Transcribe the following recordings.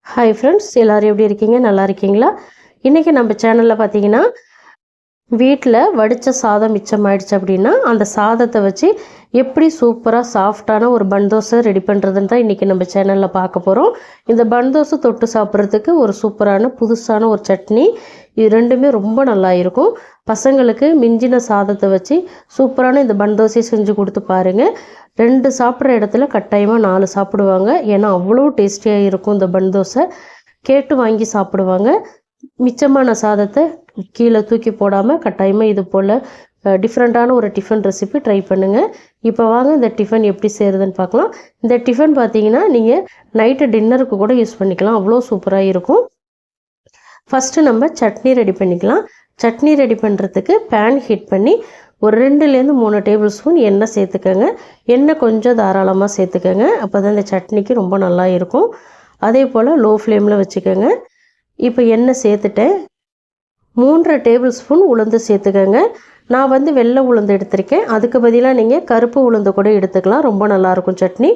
Hi friends, எல்லோரும் எப்படி இருக்கீங்க? நல்லா இருக்கீங்களா? இன்றைக்கி நம்ம சேனலில் பார்த்தீங்கன்னா, வீட்டில் வடித்த சாதம் மிச்சமாயிடுச்சு அப்படின்னா அந்த சாதத்தை வச்சு எப்படி சூப்பராக சாஃப்டான ஒரு பன் தோசை ரெடி பண்ணுறதுன்னு தான் இன்றைக்கி நம்ம சேனலில் பார்க்க போகிறோம். இந்த பன் தோசை தொட்டு சாப்பிட்றதுக்கு ஒரு சூப்பரான புதுசான ஒரு சட்னி, இது ரெண்டுமே ரொம்ப நல்லா இருக்கும். பசங்களுக்கு மிஞ்சின சாதத்தை வச்சு சூப்பரான இந்த பன் தோசையை செஞ்சு கொடுத்து பாருங்கள். 2 சாப்பிட்ற இடத்துல கட்டாயமாக 4 சாப்பிடுவாங்க. ஏன்னா அவ்வளோ டேஸ்டியாக இருக்கும் இந்த பன் தோசை. கேட்டு வாங்கி சாப்பிடுவாங்க. மிச்சமான சாதத்தை கீழே தூக்கி போடாமல் கட்டாயமாக இது போல் டிஃப்ரெண்ட்டான ஒரு டிஃபன் ரெசிபி ட்ரை பண்ணுங்கள். இப்போ வாங்க இந்த டிஃபன் எப்படி செய்கிறதுன்னு பார்க்கலாம். இந்த டிஃபன் பார்த்தீங்கன்னா நீங்கள் நைட்டு டின்னருக்கு கூட யூஸ் பண்ணிக்கலாம். அவ்வளோ சூப்பராக இருக்கும். ஃபஸ்ட்டு நம்ம சட்னி ரெடி பண்ணிக்கலாம். சட்னி ரெடி பண்ணுறதுக்கு பேன் ஹீட் பண்ணி ஒரு 2லேருந்து 3 டேபிள் ஸ்பூன் எண்ணெய் சேர்த்துக்கோங்க. எண்ணெய் கொஞ்சம் தாராளமாக சேர்த்துக்கோங்க. அப்போ தான் இந்த சட்னிக்கு ரொம்ப நல்லா இருக்கும். அதே போல் லோ ஃப்ளேமில் வச்சுக்கோங்க. இப்போ எண்ணெய் சேர்த்துட்டேன். 3 டேபிள் ஸ்பூன் உளுந்து சேர்த்துக்கோங்க. நான் வந்து வெள்ளை உளுந்து எடுத்திருக்கேன். அதுக்கு பதிலாக நீங்கள் கருப்பு உளுந்து கூட எடுத்துக்கலாம். ரொம்ப நல்லாயிருக்கும் சட்னி.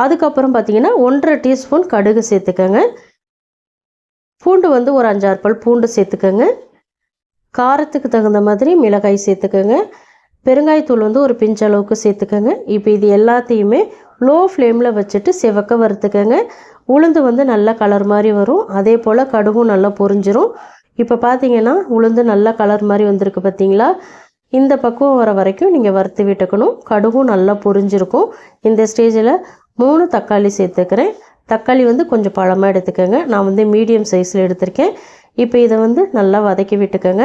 அதுக்கப்புறம் பார்த்தீங்கன்னா 1.5 டீஸ்பூன் கடுகு சேர்த்துக்கோங்க. பூண்டு வந்து ஒரு 5-6 பல் பூண்டு சேர்த்துக்கோங்க. காரத்துக்கு தகுந்த மாதிரி மிளகாய் சேர்த்துக்கோங்க. பெருங்காயத்தூள் வந்து ஒரு பிஞ்ச் அளவுக்கு சேர்த்துக்கோங்க. இப்போ இது எல்லாத்தையுமே லோ ஃப்ளேமில் வச்சுட்டு செவக்க வறுத்துக்கோங்க. உளுந்து வந்து நல்லா கலர் மாதிரி வரும். அதே போல் கடுகும் நல்லா பொரிஞ்சிரும். இப்போ பார்த்தீங்கன்னா உளுந்து நல்லா கலர் மாதிரி வந்திருக்கு பார்த்தீங்களா? இந்த பக்குவம் வர வரைக்கும் நீங்கள் வறுத்து விட்டுக்கணும். கடுகும் நல்லா பொரிஞ்சிருக்கும். இந்த ஸ்டேஜில் 3 தக்காளி சேர்த்துக்கிறேன். தக்காளி வந்து கொஞ்சம் பழமாக எடுத்துக்கோங்க. நான் வந்து மீடியம் சைஸில் எடுத்திருக்கேன். இப்போ இதை வந்து நல்லா வதக்கி விட்டுக்கோங்க.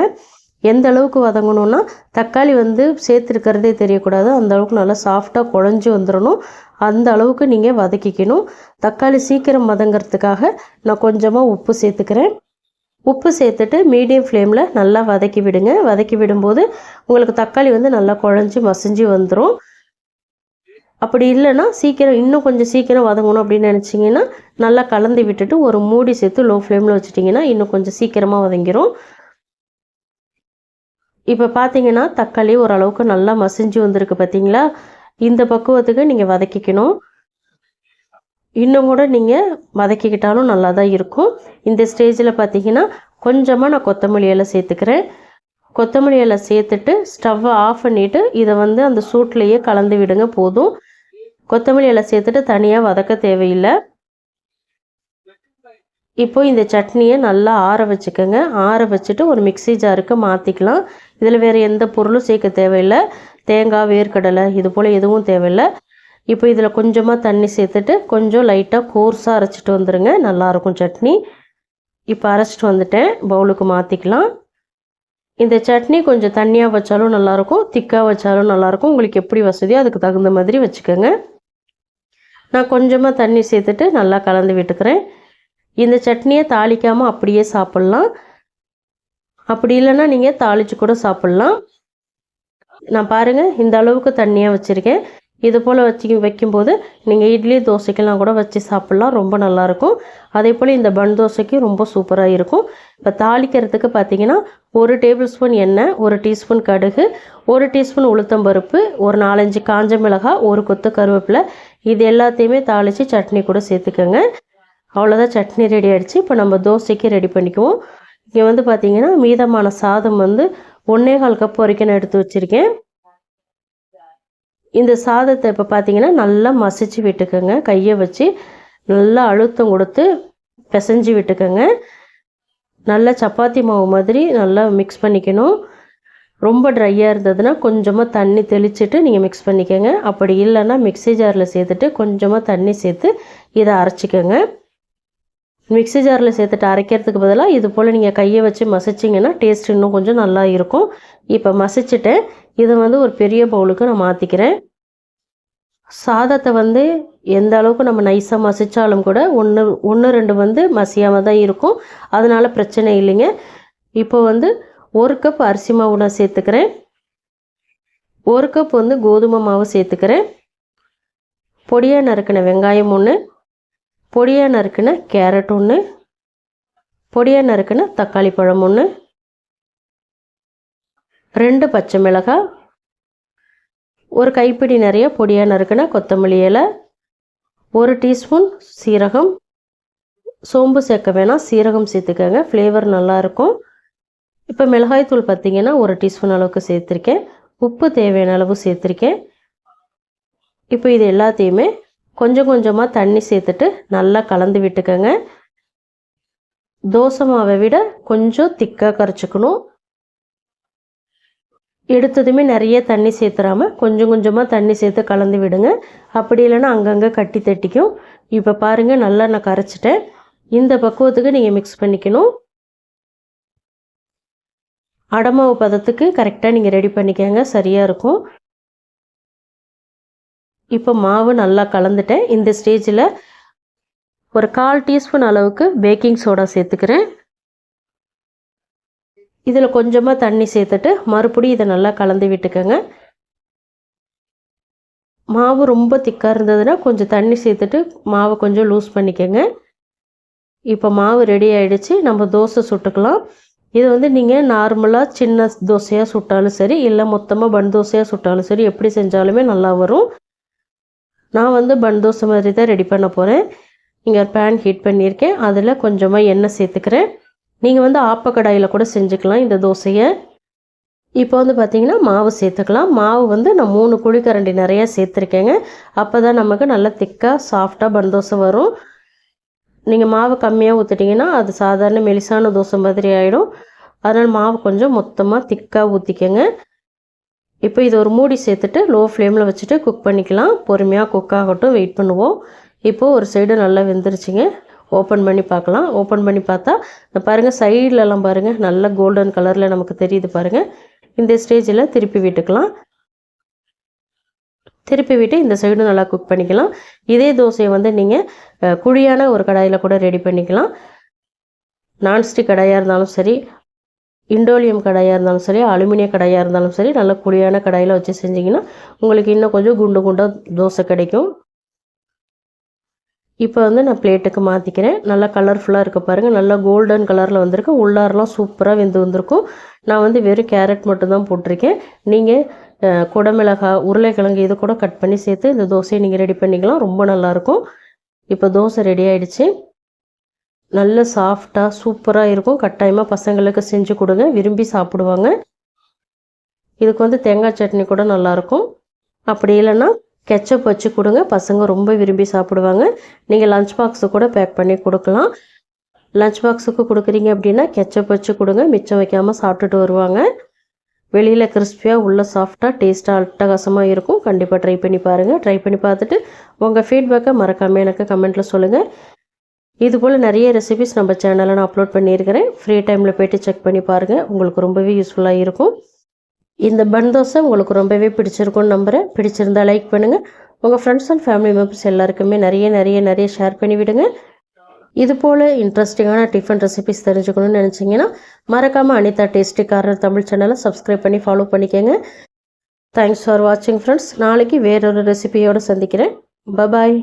எந்த அளவுக்கு வதங்கணுன்னா தக்காளி வந்து சேர்த்துருக்கிறதே தெரியக்கூடாது. அந்த அளவுக்கு நல்லா சாஃப்டாக குழஞ்சி வந்துடணும். அந்த அளவுக்கு நீங்கள் வதக்கிக்கணும். தக்காளி சீக்கிரம் வதங்கிறதுக்காக நான் கொஞ்சமாக உப்பு சேர்த்துக்கிறேன். உப்பு சேர்த்துட்டு மீடியம் ஃப்ளேமில் நல்லா வதக்கி விடுங்க. வதக்கி விடும்போது உங்களுக்கு தக்காளி வந்து நல்லா குழஞ்சி மசிஞ்சு வந்துடும். அப்படி இல்லைன்னா இன்னும் கொஞ்சம் சீக்கிரம் வதங்கணும் அப்படின்னு நினச்சிங்கன்னா நல்லா கலந்து விட்டுட்டு ஒரு மூடி சேர்த்து லோ ஃப்ளேமில் வச்சுட்டிங்கன்னா இன்னும் கொஞ்சம் சீக்கிரமாக வதங்கிடும். இப்போ பார்த்தீங்கன்னா தக்காளி ஓரளவுக்கு நல்லா மசிஞ்சு வந்திருக்கு பார்த்தீங்களா? இந்த பக்குவத்துக்கு நீங்கள் வதக்கிக்கணும். இன்னும் கூட நீங்கள் வதக்கிக்கிட்டாலும் நல்லா தான் இருக்கும். இந்த ஸ்டேஜில் பார்த்தீங்கன்னா கொஞ்சமாக நான் கொத்தமல்லி இலை சேர்த்துக்கிறேன். கொத்தமல்லி இலை சேர்த்துட்டு ஸ்டவ்வை ஆஃப் பண்ணிவிட்டு இதை வந்து அந்த சூட்லேயே கலந்து விடுங்க. போதும். கொத்தமல்லி இலை சேர்த்துட்டு தனியாக வதக்க தேவையில்லை. இப்போ இந்த சட்னியை நல்லா ஆற வச்சுக்கோங்க. ஆற வச்சுட்டு ஒரு மிக்ஸி ஜாருக்கு மாற்றிக்கலாம். இதில் வேறு எந்த பொருளும் சேர்க்க தேவையில்லை. தேங்காய், வேர்க்கடலை இது போல் எதுவும் தேவையில்லை. இப்போ இதில் கொஞ்சமாக தண்ணி சேர்த்துட்டு கொஞ்சம் லைட்டாக கோர்ஸாக அரைச்சிட்டு வந்துடுங்க. நல்லாயிருக்கும் சட்னி. இப்போ அரைச்சிட்டு வந்துட்டேன். பவுலுக்கு மாற்றிக்கலாம். இந்த சட்னி கொஞ்சம் தண்ணியாக வச்சாலும் நல்லாயிருக்கும், திக்காக வச்சாலும் நல்லாயிருக்கும். உங்களுக்கு எப்படி வசதியோ அதுக்கு தகுந்த மாதிரி வச்சுக்கோங்க. நான் கொஞ்சமாக தண்ணி சேர்த்துட்டு நல்லா கலந்து விட்டுக்கிறேன். இந்த சட்னியை தாளிக்காமல் அப்படியே சாப்பிட்லாம். அப்படி இல்லைன்னா நீங்கள் தாளித்து கூட சாப்பிட்லாம். நான் பாருங்கள் இந்த அளவுக்கு தண்ணியாக வச்சுருக்கேன். இது போல் வைக்கும்போது நீங்கள் இட்லி தோசைக்கெல்லாம் கூட வச்சு சாப்பிட்லாம். ரொம்ப நல்லாயிருக்கும். அதே போல் இந்த பன் தோசைக்கு ரொம்ப சூப்பராக இருக்கும். இப்போ தாளிக்கிறதுக்கு பார்த்தீங்கன்னா 1 டேபிள் ஸ்பூன் எண்ணெய், 1 டீஸ்பூன் கடுகு, 1 டீஸ்பூன் உளுத்தம்பருப்பு, ஒரு 4-5 காஞ்ச மிளகாய், 1 கொத்து கருவேப்பிலை, இது எல்லாத்தையுமே தாளித்து சட்னி கூட சேர்த்துக்கோங்க. அவ்வளோதான், சட்னி ரெடி ஆகிடுச்சு. இப்போ நம்ம தோசைக்கு ரெடி பண்ணிக்குவோம். இங்கே வந்து பார்த்திங்கன்னா மீதமான சாதம் வந்து 1.25 கப் வரைக்கும் நான் எடுத்து வச்சுருக்கேன். இந்த சாதத்தை இப்போ பார்த்திங்கன்னா நல்லா மசிச்சு விட்டுக்கோங்க. கையை வச்சு நல்லா அழுத்தம் கொடுத்து பிசைஞ்சு விட்டுக்கோங்க. நல்லா சப்பாத்தி மாவு மாதிரி நல்லா மிக்ஸ் பண்ணிக்கணும். ரொம்ப ட்ரையாக இருந்ததுன்னா கொஞ்சமாக தண்ணி தெளிச்சுட்டு நீங்கள் மிக்ஸ் பண்ணிக்கோங்க. அப்படி இல்லைன்னா மிக்ஸி ஜாரில் சேர்த்துட்டு கொஞ்சமாக தண்ணி சேர்த்து இதை அரைச்சிக்கோங்க. மிக்ஸி ஜாரில் சேர்த்துட்டு அரைக்கிறதுக்கு பதிலாக இது போல் நீங்கள் கையை வச்சு மசிச்சிங்கன்னா டேஸ்ட் இன்னும் கொஞ்சம் நல்லா இருக்கும். இப்போ மசிச்சுட்டேன். இதை வந்து ஒரு பெரிய பவுலுக்கு நான் மாற்றிக்கிறேன். சாதத்தை வந்து எந்த அளவுக்கு நம்ம நைஸாக மசித்தாலும் கூட 1-2 வந்து மசியாமல் தான் இருக்கும். அதனால் பிரச்சனை இல்லைங்க. இப்போ வந்து 1 கப் அரிசி மாவு நான் சேர்த்துக்கிறேன். 1 கப் வந்து கோதுமை மாவு சேர்த்துக்கிறேன். பொடியாக நறுக்கின வெங்காயம் 1, பொடியாக நறுக்கின கேரட் 1, பொடியாக நறுக்கின தக்காளி பழம் 1, 2 பச்சை மிளகாய், ஒரு கைப்பிடி நிறைய பொடியாக நறுக்கின கொத்தமல்லி இலை, 1 டீஸ்பூன் சீரகம், சோம்பு சேர்க்க வேணாம், சீரகம் சேர்த்துக்கங்க, ஃப்ளேவர் நல்லாயிருக்கும். இப்போ மிளகாய்த்தூள் பார்த்திங்கன்னா 1 டீஸ்பூன் அளவுக்கு சேர்த்துருக்கேன். உப்பு தேவையான அளவு சேர்த்துருக்கேன். இப்போ இது எல்லாத்தையுமே கொஞ்சம் கொஞ்சமாக தண்ணி சேர்த்துட்டு நல்லா கலந்து விட்டுக்கங்க. தோசை மாவை விட கொஞ்சம் திக்காக கரைச்சிக்கணும். எடுத்ததுமே நிறைய தண்ணி சேர்த்துறாமல் கொஞ்சம் கொஞ்சமாக தண்ணி சேர்த்து கலந்து விடுங்க. அப்படி இல்லைன்னா அங்கங்கே கட்டி தட்டிக்கும். இப்போ பாருங்கள், நல்லா நான் கரைச்சிட்டேன். இந்த பக்குவத்துக்கு நீங்கள் மிக்ஸ் பண்ணிக்கணும். அடமாவு பதத்துக்கு கரெக்டாக நீங்கள் ரெடி பண்ணிக்கங்க, சரியாக இருக்கும். இப்போ மாவு நல்லா கலந்துட்டேன். இந்த ஸ்டேஜில் ஒரு 1/4 டீஸ்பூன் அளவுக்கு பேக்கிங் சோடா சேர்த்துக்கிறேன். இதில் கொஞ்சமாக தண்ணி சேர்த்துட்டு மறுபடியும் இதை நல்லா கலந்து விட்டுக்கோங்க. மாவு ரொம்ப திக்காக இருந்ததுன்னா கொஞ்சம் தண்ணி சேர்த்துட்டு மாவை கொஞ்சம் லூஸ் பண்ணிக்கோங்க. இப்போ மாவு ரெடி ஆகிடுச்சு. நம்ம தோசை சுட்டுக்கலாம். இது வந்து நீங்கள் நார்மலாக சின்ன தோசையாக சுட்டாலும் சரி, இல்லை மொத்தமாக பன் தோசையாக சுட்டாலும் சரி, எப்படி செஞ்சாலுமே நல்லா வரும். நான் வந்து பன் தோசை மாதிரி தான் ரெடி பண்ண போகிறேன். இங்கே ஒரு பேன் ஹீட் பண்ணியிருக்கேன். அதில் கொஞ்சமாக எண்ணெய் சேர்த்துக்கிறேன். நீங்கள் வந்து ஆப்பக்கடாயில் கூட செஞ்சுக்கலாம் இந்த தோசையை. இப்போ வந்து பார்த்திங்கன்னா மாவு சேர்த்துக்கலாம். மாவு வந்து நான் 3 குழிக்கரண்டி நிறையா சேர்த்துருக்கேங்க. அப்போ தான் நமக்கு நல்லா திக்காக சாஃப்டாக பன் தோசை வரும். நீங்கள் மாவு கம்மியாக ஊற்றிட்டிங்கன்னா அது சாதாரண மெலிசான தோசை மாதிரி ஆகிடும். அதனால் மாவு கொஞ்சம் மொத்தமாக திக்காக ஊற்றிக்கங்க. இப்போ இது ஒரு மூடி சேர்த்துட்டு லோ ஃப்ளேமில் வச்சுட்டு குக் பண்ணிக்கலாம். பொறுமையாக குக் ஆகட்டும், வெயிட் பண்ணுவோம். இப்போது ஒரு சைடு நல்லா வெந்துருச்சுங்க. ஓப்பன் பண்ணி பார்க்கலாம். ஓப்பன் பண்ணி பார்த்தா பாருங்கள், சைட்லலாம் பாருங்கள் நல்லா கோல்டன் கலரில் நமக்கு தெரியுது பாருங்கள். இந்த ஸ்டேஜில் திருப்பி விட்டுக்கலாம். திருப்பி விட்டு இந்த சைடு நல்லா குக் பண்ணிக்கலாம். இதே தோசையை வந்து நீங்கள் குழியான ஒரு கடாயில் கூட ரெடி பண்ணிக்கலாம். நான்ஸ்டிக் கடாயாக இருந்தாலும் சரி, இண்டோலியம் கடாயாக இருந்தாலும் சரி, அலுமினிய கடாயாக இருந்தாலும் சரி, நல்ல குழியான கடாயில் வச்சு செஞ்சிங்கன்னா உங்களுக்கு இன்னும் கொஞ்சம் குண்டு குண்டாக தோசை கிடைக்கும். இப்போ வந்து நான் பிளேட்டுக்கு மாற்றிக்கிறேன். நல்லா கலர்ஃபுல்லாக இருக்க பாருங்கள். நல்லா கோல்டன் கலரில் வந்திருக்கு. உள்ளாரெலாம் சூப்பராக வெந்து வந்திருக்கும். நான் வந்து வெறும் கேரட் மட்டும்தான் போட்டிருக்கேன். நீங்கள் குடமிளகாய், உருளைக்கிழங்கு இது கூட கட் பண்ணி சேர்த்து இந்த தோசையை நீங்கள் ரெடி பண்ணிக்கலாம். ரொம்ப நல்லாயிருக்கும். இப்போ தோசை ரெடி ஆகிடுச்சு. நல்ல சாஃப்டாக சூப்பராக இருக்கும். கட்டாயமாக பசங்களுக்கு செஞ்சு கொடுங்க, விரும்பி சாப்பிடுவாங்க. இதுக்கு வந்து தேங்காய் சட்னி கூட நல்லாயிருக்கும். அப்படி இல்லைன்னா கெச்சப் வச்சு கொடுங்க, பசங்க ரொம்ப விரும்பி சாப்பிடுவாங்க. நீங்கள் லஞ்ச் பாக்ஸு கூட பேக் பண்ணி கொடுக்கலாம். லஞ்ச் பாக்ஸுக்கு கொடுக்குறீங்க அப்படின்னா கெச்சப் வச்சு கொடுங்க, மிச்சம் வைக்காமல் சாப்பிட்டுட்டு வருவாங்க. வெளியில் கிறிஸ்பியாக, உள்ள சாஃப்டாக, டேஸ்ட்டாக அட்டகாசமாக இருக்கும். கண்டிப்பாக ட்ரை பண்ணி பாருங்கள். ட்ரை பண்ணி பார்த்துட்டு உங்கள் ஃபீட்பேக்கை மறக்காமல் எனக்கு கமெண்ட்டில் சொல்லுங்கள். இதுபோல் நிறைய ரெசிபிஸ் நம்ம சேனலில் நான் அப்லோட் பண்ணியிருக்கிறேன். ஃப்ரீ டைமில் போய்ட்டு செக் பண்ணி பாருங்கள். உங்களுக்கு ரொம்பவே யூஸ்ஃபுல்லாக இருக்கும். இந்த பன் தோசை உங்களுக்கு ரொம்பவே பிடிச்சிருக்கும்னு நம்புகிறேன். பிடிச்சிருந்தால் லைக் பண்ணுங்கள். உங்கள் ஃப்ரெண்ட்ஸ் அண்ட் ஃபேமிலி மெம்பர்ஸ் எல்லாருக்குமே நிறைய ஷேர் பண்ணி விடுங்க. இது போல் இன்ட்ரெஸ்டிங்கான டிஃபன் ரெசிபிஸ் தெரிஞ்சுக்கணும்னு நினச்சிங்கன்னா மறக்காமல் அனிதா டேஸ்டி கார்னர் தமிழ் சேனலை சப்ஸ்கிரைப் பண்ணி ஃபாலோ பண்ணிக்கோங்க. தேங்க்ஸ் ஃபார் வாட்சிங் ஃப்ரெண்ட்ஸ். நாளைக்கு வேறொரு ரெசிபியோடு சந்திக்கிறேன். பபாய்.